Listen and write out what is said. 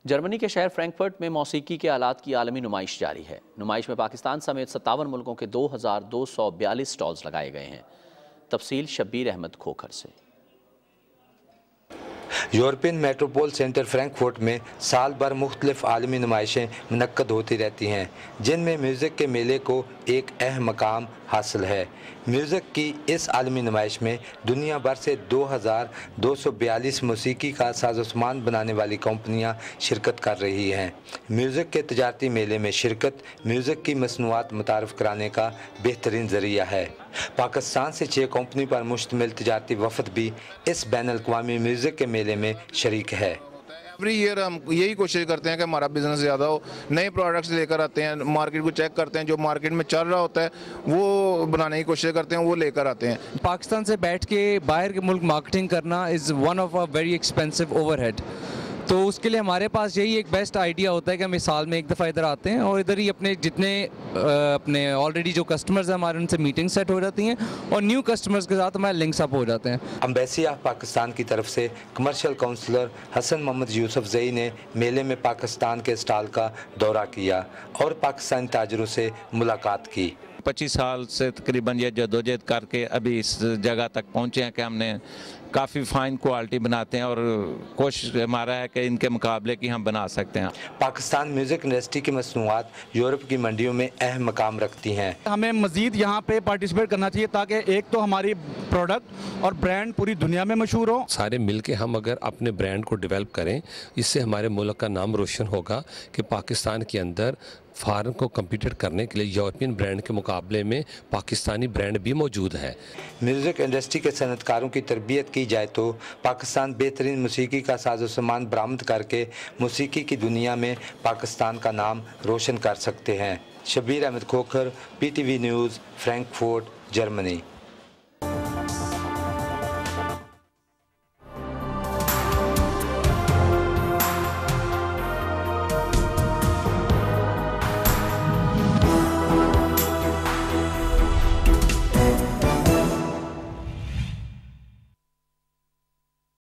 Germany के शहर Frankfurt में मौसीकी के आलात की आलमी नुमाइश जारी है। नुमाइश में पाकिस्तान समेत 57 मुल्कों के 2242 स्टॉल्स लगाए गए हैं। तफसील शब्बीर अहमद खोखर से। यूरोपियन मेट्रोपोल सेंटर फ्रैंकफर्ट में साल भर मुख्तलिफ आलमी नुमाइशें मुनक्कद होती रहती हैं, जिनमें म्यूज़िक के मेले को एक अहम मकाम हासिल है। म्यूज़िक की इस आलमी नुमाइश में दुनिया भर से 2242 मौसीकी का साज़ो-सामान बनाने वाली कंपनियां शिरकत कर रही हैं। म्यूज़िक के तजारती मेले में शिरकत म्यूज़िक की मसनूआत मुतारफ़ कराने का बेहतरीन ज़रिया है। पाकिस्तान से 6 कंपनी पर मुश्तमिल तजारती वफ़द भी इस बैनुल-अक़वामी म्यूज़िक के मेले में शरीक है। एवरी ईयर हम यही कोशिश करते हैं कि हमारा बिजनेस ज़्यादा हो, नए प्रोडक्ट्स लेकर आते हैं, मार्केट को चेक करते हैं, जो मार्केट में चल रहा होता है वो बनाने की कोशिश करते हैं, वो लेकर आते हैं। पाकिस्तान से बैठ के बाहर के मुल्क मार्केटिंग करना is one of a very expensive overhead, तो उसके लिए हमारे पास यही एक बेस्ट आइडिया होता है कि हम इस साल में एक दफ़ा इधर आते हैं और इधर ही अपने जितने अपने ऑलरेडी जो कस्टमर्स हैं हमारे, उनसे मीटिंग सेट हो जाती हैं और न्यू कस्टमर्स के साथ हमारे लिंक्स अप हो जाते हैं। एम्बेसी ऑफ पाकिस्तान की तरफ से कमर्शियल काउंसलर हसन मोहम्मद यूसुफजई ने मेले में पाकिस्तान के स्टॉल का दौरा किया और पाकिस्तानी ताजरों से मुलाकात की। 25 साल से तकरीबन ये जदोजहद करके अभी इस जगह तक पहुँचे हैं कि हमने काफ़ी फ़ाइन क्वालिटी बनाते हैं और कोशिश हमारा है कि इनके मुकाबले की हम बना सकते हैं। पाकिस्तान म्यूज़िक इंडस्ट्री की मसनूआत यूरोप की मंडियों में अहम मकाम रखती हैं। हमें मज़ीद यहाँ पे पार्टिसिपेट करना चाहिए ताकि एक तो हमारी प्रोडक्ट और ब्रांड पूरी दुनिया में मशहूर हो। सारे मिल के हम अगर अपने ब्रांड को डेवलप करें, इससे हमारे मुल्क का नाम रोशन होगा कि पाकिस्तान के अंदर फ़ॉरेन को कम्पीट करने के लिए यूरोपियन ब्रांड के मुकाबले में पाकिस्तानी ब्रांड भी मौजूद है। म्यूज़िक इंडस्ट्री के सनतकारों की तरबियत की जाए तो पाकिस्तान बेहतरीन मौसीकी का साजो-सामान बरामद करके मौसीकी की दुनिया में पाकिस्तान का नाम रोशन कर सकते हैं। Shabbir Ahmed Khokhar, PTV news, Frankfurt, Germany.